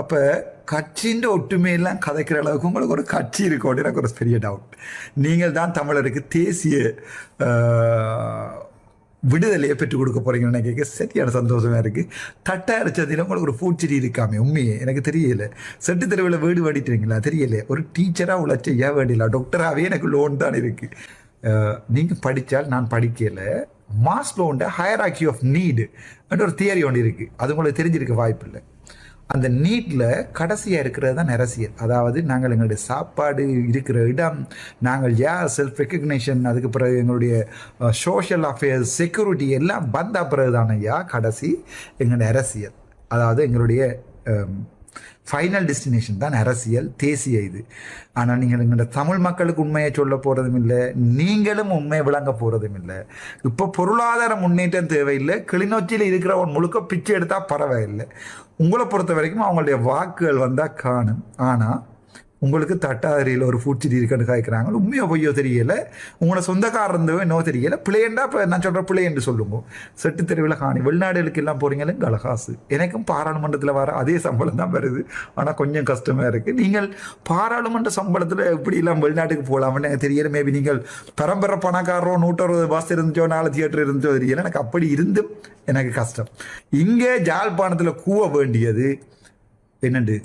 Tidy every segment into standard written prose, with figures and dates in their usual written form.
அப்போ கட்சின்ற ஒற்றுமையெல்லாம் கதைக்கிற அளவுக்கு உங்களுக்கு ஒரு கட்சி இருக்கோன்னு எனக்கு ஒரு பெரிய டவுட். நீங்கள் தான் தமிழருக்கு தேசிய விடுதலையை பெற்றுக் கொடுக்க போறீங்கன்னு நினைக்க சரியான சந்தோஷமா இருக்கு. தட்டை அரைச்சதில் உங்களுக்கு ஒரு பூச்செடி இருக்காமே, உண்மையே எனக்கு தெரியல. செட்டு தெருவில் வீடு வாடிட்டுறீங்களா தெரியல. ஒரு டீச்சராக உழைச்ச ஏன் வேண்டியல, டாக்டராகவே எனக்கு லோன் தான் இருக்கு. நீங்கள் படித்தால் நான் படிக்கல. மாஸ்லோண்ட ஹையரார்கி ஆஃப் நீடு என்ற ஒரு தியரி ஒன்று இருக்குது. அது உங்களுக்கு தெரிஞ்சிருக்க வாய்ப்பு இல்லை. அந்த நீட்டில் கடைசியாக இருக்கிறது தான் அரசியல். அதாவது நாங்கள் எங்களுடைய சாப்பாடு இருக்கிற இடம், நாங்கள் யார் செல்ஃப் ரெக்கக்னேஷன், அதுக்கு பிறகு எங்களுடைய சோஷியல் அஃபேர்ஸ், செக்யூரிட்டி எல்லாம் வந்த பிறகு தானே கடைசி எங்களுடைய அரசியல். அதாவது எங்களுடைய ஃபைனல் டெஸ்டினேஷன் தான் அரசியல், தேசிய இது. ஆனால் நீங்கள் எங்களோட தமிழ் மக்களுக்கு உண்மையை சொல்ல போகிறதும் இல்லை, நீங்களும் உண்மையை விளங்க போகிறதும் இல்லை. இப்போ பொருளாதார முன்னேற்றம் தேவையில்லை. கிளிநொச்சியில் இருக்கிறவன் முழுக்க பிச்சை எடுத்தால் பரவாயில்லை. உங்களை பொறுத்த வரைக்கும் அவங்களுடைய வாக்குகள் வந்தால் காணும். ஆனால் உங்களுக்கு தட்டாரியில் ஒரு பூச்சிடி இருக்குன்னு காய்க்கிறாங்க. உண்மையோ பொய்யோ தெரியலை. உங்களோட சொந்தக்காரர் இருந்தவோ என்னவோ தெரியலை. பிள்ளைண்டா இப்போ நான் சொல்கிற பிள்ளை என்று சொல்லுங்க. செட்டு தெருவில் காணி வெளிநாடுகளுக்கு எல்லாம் போகிறீங்களே கலகாசு. எனக்கும் பாராளுமன்றத்தில் வர அதே சம்பளம் தான் வருது. ஆனால் கொஞ்சம் கஷ்டமாக இருக்குது. நீங்கள் பாராளுமன்ற சம்பளத்தில் இப்படிலாம் வெளிநாட்டுக்கு போகலாம்னு எனக்கு தெரியல. மேபி நீங்கள் பரம்பரை பணக்காரரோ 160 பஸ் இருந்துச்சோ 4 தியேட்டர் இருந்துச்சோ தெரியல. எனக்கு அப்படி இருந்தும் எனக்கு கஷ்டம். இங்கே ஜாழ்ப்பாணத்தில் கூவ வேண்டியது என்னண்டு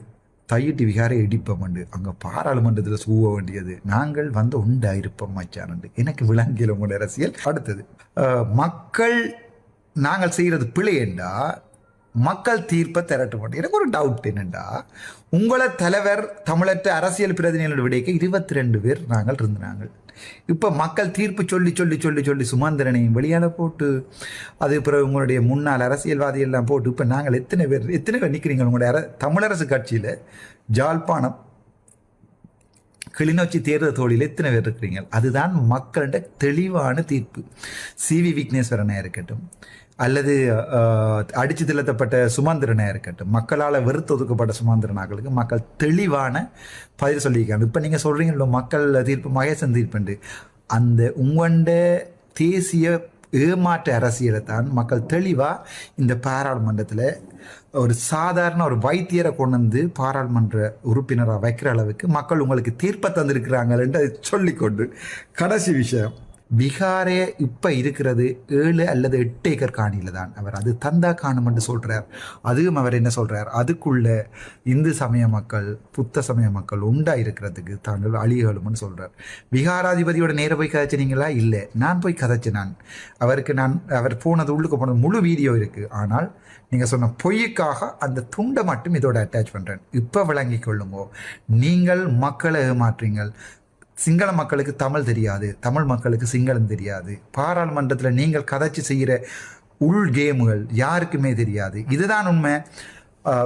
தையிட்டு விகாரை இடிப்போம்ண்டு, அங்கே பாராளுமன்றத்தில் சூவ வேண்டியது நாங்கள் வந்து உண்டாயிருப்போம் மச்சானண்டு. எனக்கு விளங்கியல் உங்களோட அரசியல். அடுத்தது மக்கள் நாங்கள் செய்கிறது பிழையண்டா மக்கள் தீர்ப்பை திரட்ட மாட்டோம். எனக்கு ஒரு டவுட் என்னண்டா, உங்களை தலைவர் தமிழற்ற அரசியல் பிரதிநிதிகளோட விடைக்கு 22 பேர் நாங்கள் இருந்தாங்க. இப்போ மக்கள் தீர்ப்பு சொல்லி சொல்லி சொல்லி சொல்லி சுமந்திரனையும் வெளியால் போட்டு, அது பிறகு உங்களுடைய முன்னாள் அரசியல்வாதி எல்லாம் போட்டு, இப்போ நாங்கள் எத்தனை பேர் நிற்கிறீங்க உங்களுடைய தமிழரசு கட்சியில் ஜாழ்ப்பாணம் கிளிநொச்சி தேர்தல் தோழியில் எத்தனை பேர் இருக்கிறீங்க? அதுதான் மக்களிட தெளிவான தீர்ப்பு. CV விக்னேஸ்வரனாக இருக்கட்டும், அல்லது அடித்து திலத்தப்பட்ட சுமந்திரனாக இருக்கட்டும், மக்களால் வெறுத்து ஒதுக்கப்பட்ட சுமந்திரனாக்களுக்கு மக்கள் தெளிவான பதில் சொல்லியிருக்காங்க. இப்போ நீங்கள் சொல்கிறீங்களோ மக்கள் தீர்ப்பு மகேசன் தீர்ப்புண்டு, அந்த உங்கண்ட தேசிய ஏமாற்ற அரசியலை தான் மக்கள் தெளிவாக இந்த பாராளுமன்றத்தில் ஒரு சாதாரண ஒரு வைத்தியரை கொண்டு வந்து பாராளுமன்ற உறுப்பினராக வைக்கிற அளவுக்கு மக்கள் உங்களுக்கு தீர்ப்பை தந்திருக்கிறாங்கன்னு சொல்லிக்கொண்டு, கடைசி விஷயம், விகாரே இப்போ இருக்கிறது 7 அல்லது 8 ஏக்கர் காணியில் தான். அவர் அது தந்தா காணும் என்று சொல்கிறார். அதுவும் அவர் என்ன சொல்கிறார், அதுக்குள்ள இந்து சமய மக்கள் புத்த சமய மக்கள் உண்டா இருக்கிறதுக்கு தாங்கள் அழியலும்னு சொல்கிறார். விகாராதிபதியோட நேர போய் கதைச்சினீங்களா? இல்லை, நான் போய் கதைச்சேன். அவர் போனது உள்ளுக்கு போனது முழு வீடியோ இருக்குது. ஆனால் நீங்கள் சொன்ன பொய்யுக்காக அந்த துண்டை மட்டும் இதோட அட்டாச் பண்ணுறேன். இப்போ விளங்கி கொள்ளுங்கோ, நீங்கள் மக்களை ஏமாற்றுங்கள். சிங்கள மக்களுக்கு தமிழ் தெரியாது, தமிழ் மக்களுக்கு சிங்களம் தெரியாது. பாராளுமன்றத்தில் நீங்கள் கதைச்சி செய்கிற உள் கேமுகள் யாருக்குமே தெரியாது. இதுதான் உண்மை.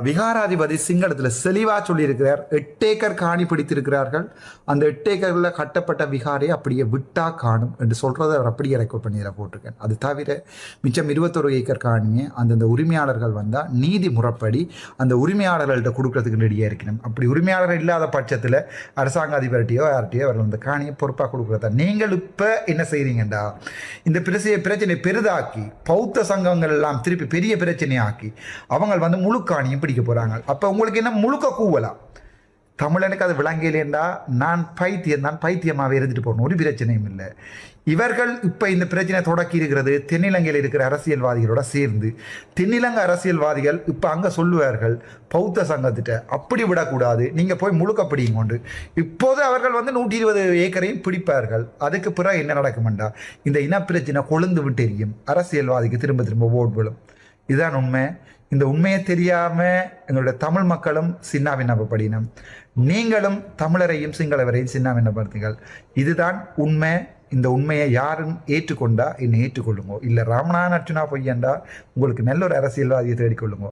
விகாராதிபதி சிங்களத்தில் செலிவாக சொல்லியிருக்கிறார். 8 ஏக்கர் காணி பிடித்திருக்கிறார்கள். அந்த 8 ஏக்கரில் கட்டப்பட்ட விகாரையை அப்படியே விட்டா காணும் என்று சொல்கிறத அவர் அப்படியே ரெக்கார்ட் பண்ணி போட்டிருக்கேன். அது தவிர மிச்சம் 21 ஏக்கர் காணியை அந்தந்த உரிமையாளர்கள் வந்தால் நீதி முறைப்படி அந்த உரிமையாளர்கள்ட்ட கொடுக்கறதுக்கு ரெடியாக இருக்கணும். அப்படி உரிமையாளர்கள் இல்லாத பட்சத்தில் அரசாங்க அதிபர்கிட்டையோ யார்கிட்டையோ அவர்கள் அந்த காணியை பொறுப்பாக கொடுக்குறதா. நீங்கள் இப்போ என்ன செய்கிறீங்கண்டா, இந்த பிரச்சனை பெரிதாக்கி பௌத்த சங்கங்கள் எல்லாம் திருப்பி பெரிய பிரச்சனையாக்கி அவங்க வந்து முழு காணி பிடிக்க போறாங்க. அப்ப உங்களுக்கு என்ன முழுக்க கூவலாம். தமிழனுக்கு அது விளங்கலேண்டா நான் பைத்தியமாவே இருந்துட்டு போகணும், ஒரு பிரச்சனையும் இல்லை. இவர்கள் இப்ப இந்த பிரச்சனை தொடக்கி இருக்கிறது தென்னிலங்கையில் இருக்கிற அரசியல்வாதிகளோட சேர்ந்து. தென்னிலங்கை அரசியல்வாதிகள் இப்ப அங்க சொல்லுவார்கள் பௌத்த சங்கத்திட்ட அப்படி விடக்கூடாது, நீங்க போய் முழுக்க பிடிங்கொண்டு. இப்போது அவர்கள் வந்து 120 ஏக்கரையும் பிடிப்பார்கள். அதுக்கு பிறகு என்ன நடக்கும்டா, இந்த இனப்பிரச்சனை கொழுந்து விட்டு எரியும், அரசியல்வாதிக்கு திரும்ப திரும்ப ஓட் விழும். இதுதான் உண்மை. இந்த உண்மையை தெரியாம எங்களுடைய தமிழ் மக்களும் சின்னாபின்னப்படினம், நீங்களும் தமிழரையும் சிங்களவரையும் சின்னாபின்னப்படுத்துங்கள். இதுதான் உண்மை. இந்த உண்மையை யாரும் ஏற்றுக்கொண்டா என்னை ஏற்றுக்கொள்ளுங்க, இல்லை ராமநாதன் அர்ச்சுனா பொய்யண்டா உங்களுக்கு நல்ல ஒரு அரசியல்வாதியை தேடிக்கொள்ளுங்க.